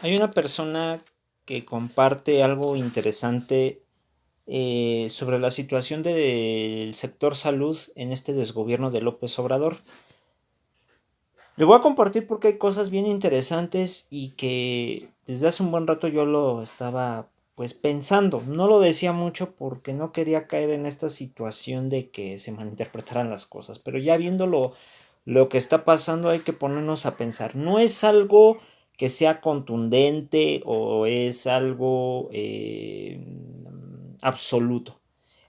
Hay una persona que comparte algo interesante sobre la situación del sector salud en este desgobierno de López Obrador. Le voy a compartir porque hay cosas bien interesantes y que desde hace un buen rato yo lo estaba pues pensando. No lo decía mucho porque no quería caer en esta situación de que se malinterpretaran las cosas, pero ya viéndolo lo que está pasando hay que ponernos a pensar. No es algo que sea contundente o es algo absoluto.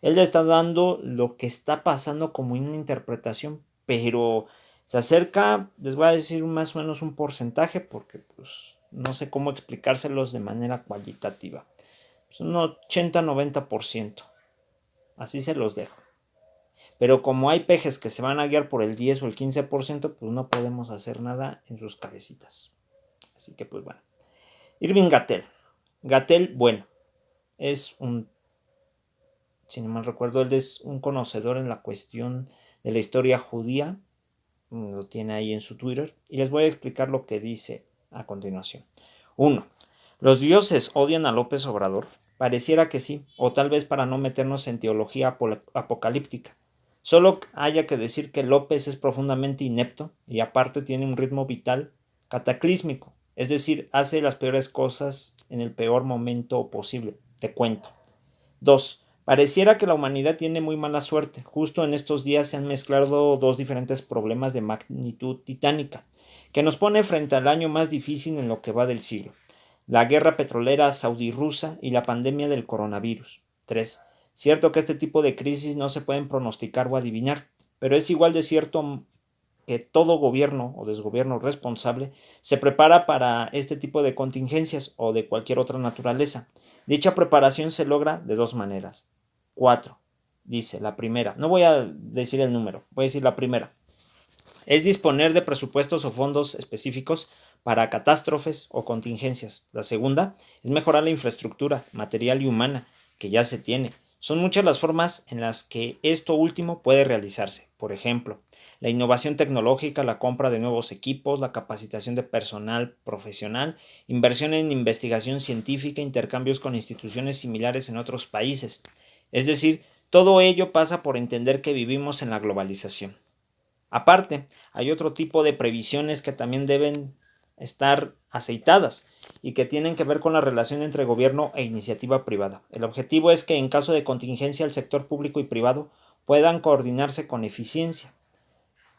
Él le está dando lo que está pasando como una interpretación, pero se acerca, les voy a decir más o menos un porcentaje porque pues no sé cómo explicárselos de manera cualitativa. Es un 80-90%. Así se los dejo. Pero como hay pejes que se van a guiar por el 10 o el 15%, pues no podemos hacer nada en sus cabecitas. Así que pues bueno. Irving Gatel. Gatel, bueno, es un, si no mal recuerdo, él es un conocedor en la cuestión de la historia judía. Lo tiene ahí en su Twitter. Y les voy a explicar lo que dice a continuación. 1. ¿Los dioses odian a López Obrador? Pareciera que sí, o tal vez para no meternos en teología apocalíptica. Solo haya que decir que López es profundamente inepto y aparte tiene un ritmo vital cataclísmico, es decir, hace las peores cosas en el peor momento posible. Te cuento. 2. Pareciera que la humanidad tiene muy mala suerte. Justo en estos días se han mezclado dos diferentes problemas de magnitud titánica, que nos pone frente al año más difícil en lo que va del siglo: la guerra petrolera saudí-rusa y la pandemia del coronavirus. 3. Cierto que este tipo de crisis no se pueden pronosticar o adivinar, pero es igual de cierto que todo gobierno o desgobierno responsable se prepara para este tipo de contingencias o de cualquier otra naturaleza. Dicha preparación se logra de dos maneras. 4. Dice la primera, no voy a decir el número, voy a decir la primera. Es disponer de presupuestos o fondos específicos para catástrofes o contingencias. La segunda es mejorar la infraestructura material y humana que ya se tiene. Son muchas las formas en las que esto último puede realizarse. Por ejemplo, la innovación tecnológica, la compra de nuevos equipos, la capacitación de personal profesional, inversión en investigación científica, intercambios con instituciones similares en otros países. Es decir, todo ello pasa por entender que vivimos en la globalización. Aparte, hay otro tipo de previsiones que también deben estar aceitadas y que tienen que ver con la relación entre gobierno e iniciativa privada. El objetivo es que en caso de contingencia el sector público y privado puedan coordinarse con eficiencia.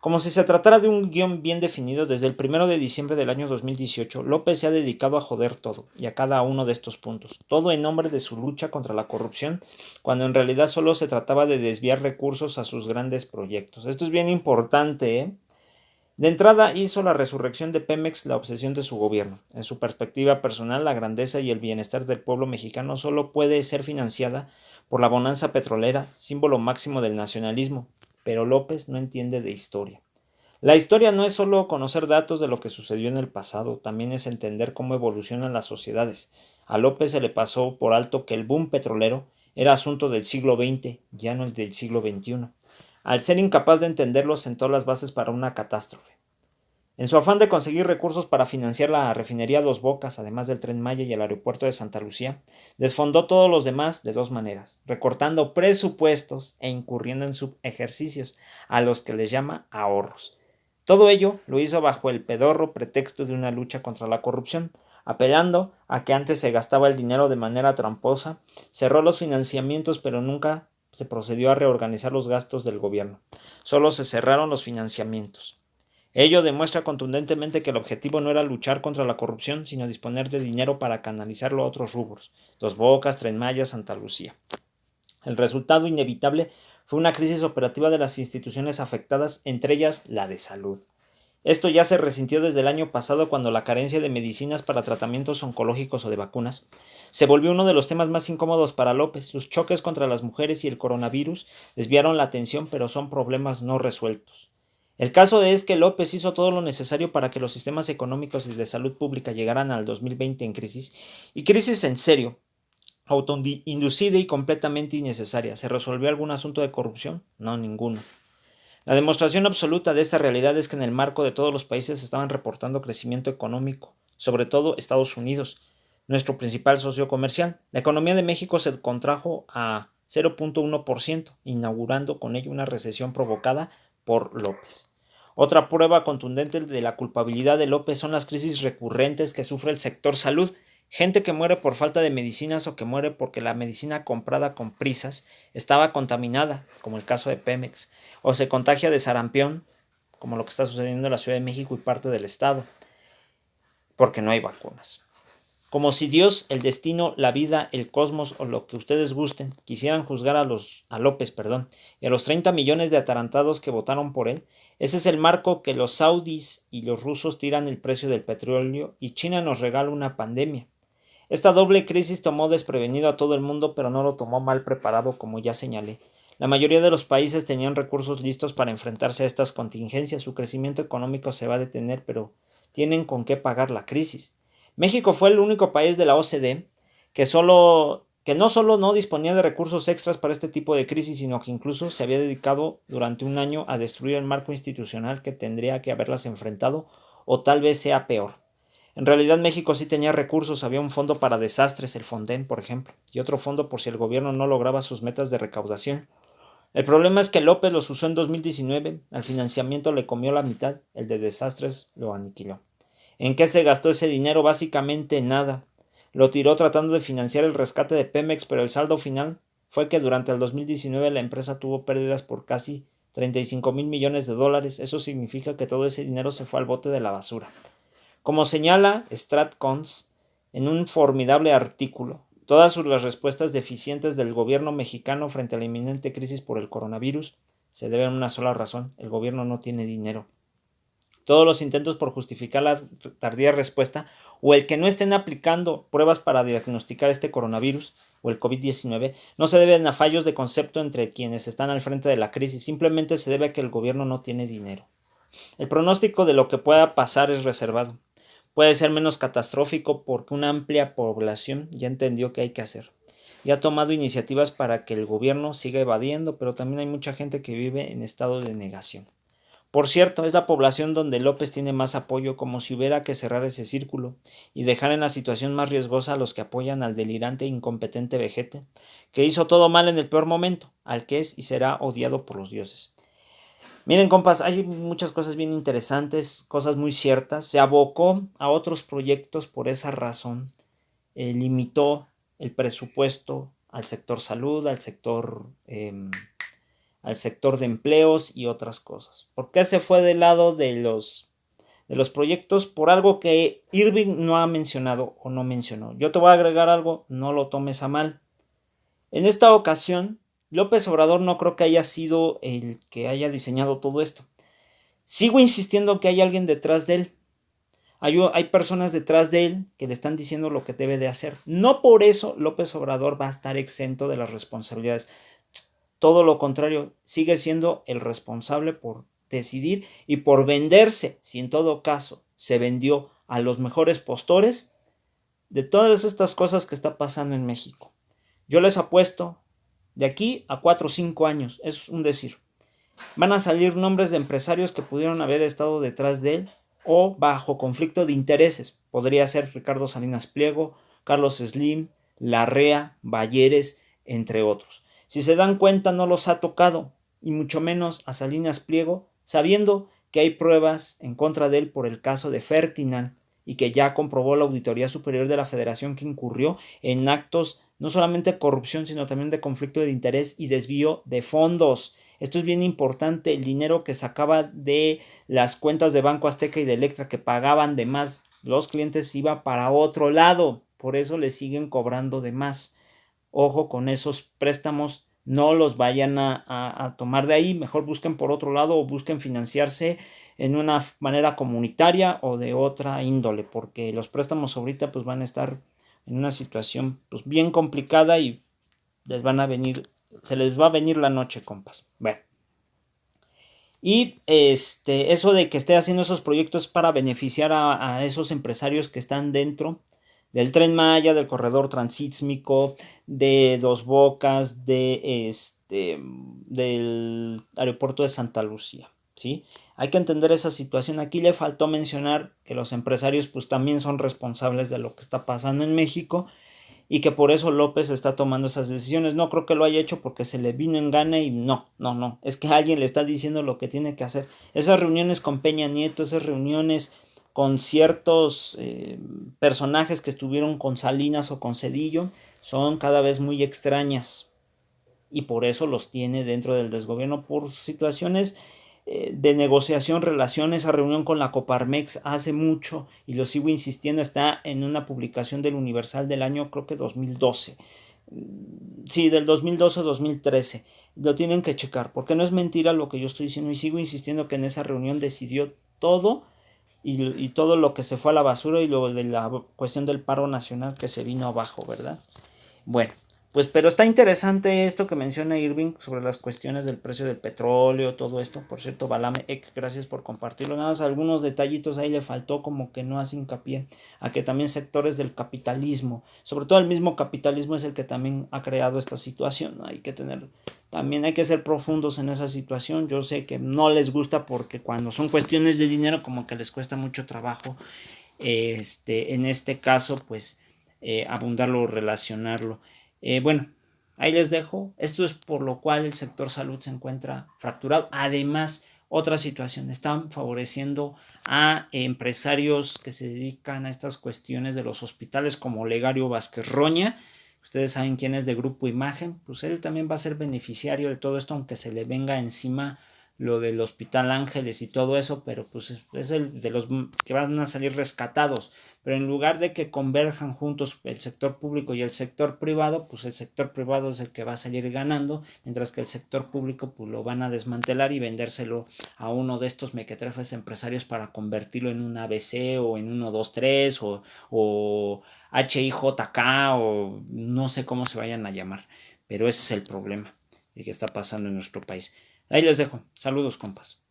Como si se tratara de un guión bien definido, desde el 1 de diciembre del año 2018, López se ha dedicado a joder todo y a cada uno de estos puntos, todo en nombre de su lucha contra la corrupción, cuando en realidad solo se trataba de desviar recursos a sus grandes proyectos. Esto es bien importante, ¿eh? De entrada hizo la resurrección de Pemex la obsesión de su gobierno. En su perspectiva personal, la grandeza y el bienestar del pueblo mexicano solo puede ser financiada por la bonanza petrolera, símbolo máximo del nacionalismo. Pero López no entiende de historia. La historia no es solo conocer datos de lo que sucedió en el pasado, también es entender cómo evolucionan las sociedades. A López se le pasó por alto que el boom petrolero era asunto del siglo XX, ya no el del siglo XXI. Al ser incapaz de entenderlo, sentó las bases para una catástrofe. En su afán de conseguir recursos para financiar la refinería Dos Bocas, además del Tren Maya y el aeropuerto de Santa Lucía, desfondó todos los demás de dos maneras: recortando presupuestos e incurriendo en subejercicios, a los que les llama ahorros. Todo ello lo hizo bajo el pedorro pretexto de una lucha contra la corrupción, apelando a que antes se gastaba el dinero de manera tramposa, cerró los financiamientos pero nunca se procedió a reorganizar los gastos del gobierno. Solo se cerraron los financiamientos. Ello demuestra contundentemente que el objetivo no era luchar contra la corrupción, sino disponer de dinero para canalizarlo a otros rubros: Dos Bocas, Tren Maya, Santa Lucía. El resultado inevitable fue una crisis operativa de las instituciones afectadas, entre ellas la de salud. Esto ya se resintió desde el año pasado, cuando la carencia de medicinas para tratamientos oncológicos o de vacunas se volvió uno de los temas más incómodos para López. Sus choques contra las mujeres y el coronavirus desviaron la atención, pero son problemas no resueltos. El caso es que López hizo todo lo necesario para que los sistemas económicos y de salud pública llegaran al 2020 en crisis, y crisis en serio, autoinducida y completamente innecesaria. ¿Se resolvió algún asunto de corrupción? No, ninguno. La demostración absoluta de esta realidad es que en el marco de todos los países estaban reportando crecimiento económico. sobre todo Estados Unidos, nuestro principal socio comercial. La economía de México se contrajo a 0.1%, inaugurando con ello una recesión provocada por López. Otra prueba contundente de la culpabilidad de López son las crisis recurrentes que sufre el sector salud. Gente que muere por falta de medicinas o que muere porque la medicina comprada con prisas estaba contaminada, como el caso de Pemex, o se contagia de sarampión, como lo que está sucediendo en la Ciudad de México y parte del estado, porque no hay vacunas. Como si Dios, el destino, la vida, el cosmos o lo que ustedes gusten quisieran juzgar a López, y a los 30 millones de atarantados que votaron por él. Ese es el marco que los saudis y los rusos tiran el precio del petróleo y China nos regala una pandemia. Esta doble crisis tomó desprevenido a todo el mundo, pero no lo tomó mal preparado, como ya señalé. La mayoría de los países tenían recursos listos para enfrentarse a estas contingencias. Su crecimiento económico se va a detener, pero tienen con qué pagar la crisis. México fue el único país de la OCDE que no solo no disponía de recursos extras para este tipo de crisis, sino que incluso se había dedicado durante un año a destruir el marco institucional que tendría que haberlas enfrentado, o tal vez sea peor. En realidad México sí tenía recursos, había un fondo para desastres, el Fonden, por ejemplo, y otro fondo por si el gobierno no lograba sus metas de recaudación. El problema es que López los usó en 2019, al financiamiento le comió la mitad, el de desastres lo aniquiló. ¿En qué se gastó ese dinero? Básicamente nada. Lo tiró tratando de financiar el rescate de Pemex, pero el saldo final fue que durante el 2019 la empresa tuvo pérdidas por casi 35 mil millones de dólares. Eso significa que todo ese dinero se fue al bote de la basura. Como señala StratCons en un formidable artículo, todas las respuestas deficientes del gobierno mexicano frente a la inminente crisis por el coronavirus se deben a una sola razón: el gobierno no tiene dinero. Todos los intentos por justificar la tardía respuesta o el que no estén aplicando pruebas para diagnosticar este coronavirus o el COVID-19 no se deben a fallos de concepto entre quienes están al frente de la crisis, simplemente se debe a que el gobierno no tiene dinero. El pronóstico de lo que pueda pasar es reservado. Puede ser menos catastrófico porque una amplia población ya entendió qué hay que hacer y ha tomado iniciativas para que el gobierno siga evadiendo, pero también hay mucha gente que vive en estado de negación. Por cierto, es la población donde López tiene más apoyo, como si hubiera que cerrar ese círculo y dejar en la situación más riesgosa a los que apoyan al delirante e incompetente vejete, que hizo todo mal en el peor momento, al que es y será odiado por los dioses. Miren, compas, hay muchas cosas bien interesantes, cosas muy ciertas. Se abocó a otros proyectos por esa razón. Limitó el presupuesto al sector salud, al sector de empleos y otras cosas. ¿Por qué se fue del lado de los proyectos? Por algo que Irving no ha mencionado o no mencionó. Yo te voy a agregar algo, no lo tomes a mal. En esta ocasión, López Obrador no creo que haya sido el que haya diseñado todo esto. Sigo insistiendo que hay alguien detrás de él. Hay personas detrás de él que le están diciendo lo que debe de hacer. No por eso López Obrador va a estar exento de las responsabilidades. Todo lo contrario, sigue siendo el responsable por decidir y por venderse, si en todo caso se vendió a los mejores postores, de todas estas cosas que está pasando en México. Yo les apuesto de aquí a 4 o 5 años, es un decir, van a salir nombres de empresarios que pudieron haber estado detrás de él o bajo conflicto de intereses. Podría ser Ricardo Salinas Pliego, Carlos Slim, Larrea, Balleres, entre otros. Si se dan cuenta, no los ha tocado, y mucho menos a Salinas Pliego, sabiendo que hay pruebas en contra de él por el caso de Ferdinand y que ya comprobó la Auditoría Superior de la Federación que incurrió en actos no solamente de corrupción, sino también de conflicto de interés y desvío de fondos. Esto es bien importante, el dinero que sacaba de las cuentas de Banco Azteca y de Electra que pagaban de más los clientes iba para otro lado, por eso le siguen cobrando de más. Ojo con esos préstamos, no los vayan a tomar de ahí, mejor busquen por otro lado o busquen financiarse en una manera comunitaria o de otra índole, porque los préstamos ahorita pues van a estar en una situación pues bien complicada y se les va a venir la noche, compas. Bueno. Y eso de que esté haciendo esos proyectos para beneficiar a esos empresarios que están dentro del Tren Maya, del corredor transísmico, de Dos Bocas, del aeropuerto de Santa Lucía. ¿sí? Hay que entender esa situación. Aquí le faltó mencionar que los empresarios pues también son responsables de lo que está pasando en México y que por eso López está tomando esas decisiones. No creo que lo haya hecho porque se le vino en gana y no. Es que alguien le está diciendo lo que tiene que hacer. Esas reuniones con Peña Nieto, esas reuniones con ciertos personajes que estuvieron con Salinas o con Cedillo, son cada vez muy extrañas. Y por eso los tiene dentro del desgobierno por situaciones de negociación, relación. Esa reunión con la Coparmex hace mucho y lo sigo insistiendo, está en una publicación del Universal del año creo que 2012. Sí, del 2012-2013. Lo tienen que checar porque no es mentira lo que yo estoy diciendo y sigo insistiendo que en esa reunión decidió todo y todo lo que se fue a la basura y lo de la cuestión del paro nacional que se vino abajo, ¿verdad? Bueno, pues pero está interesante esto que menciona Irving sobre las cuestiones del precio del petróleo, todo esto. Por cierto, Balame Ek, gracias por compartirlo. Nada más algunos detallitos ahí le faltó, como que no hace hincapié a que también sectores del capitalismo, sobre todo el mismo capitalismo es el que también ha creado esta situación, ¿no? También hay que ser profundos en esa situación. Yo sé que no les gusta porque cuando son cuestiones de dinero como que les cuesta mucho trabajo, en este caso, pues abundarlo o relacionarlo. Bueno, ahí les dejo. Esto es por lo cual el sector salud se encuentra fracturado. Además, otra situación, están favoreciendo a empresarios que se dedican a estas cuestiones de los hospitales como Legario Vázquez Roña. Ustedes saben quién es de Grupo Imagen, pues él también va a ser beneficiario de todo esto, aunque se le venga encima lo del Hospital Ángeles y todo eso, pero pues es el de los que van a salir rescatados. Pero en lugar de que converjan juntos el sector público y el sector privado, pues el sector privado es el que va a salir ganando, mientras que el sector público pues lo van a desmantelar y vendérselo a uno de estos mequetrefes empresarios para convertirlo en un ABC o en 123 o HIJK o no sé cómo se vayan a llamar, pero ese es el problema que está pasando en nuestro país. Ahí les dejo. Saludos, compas.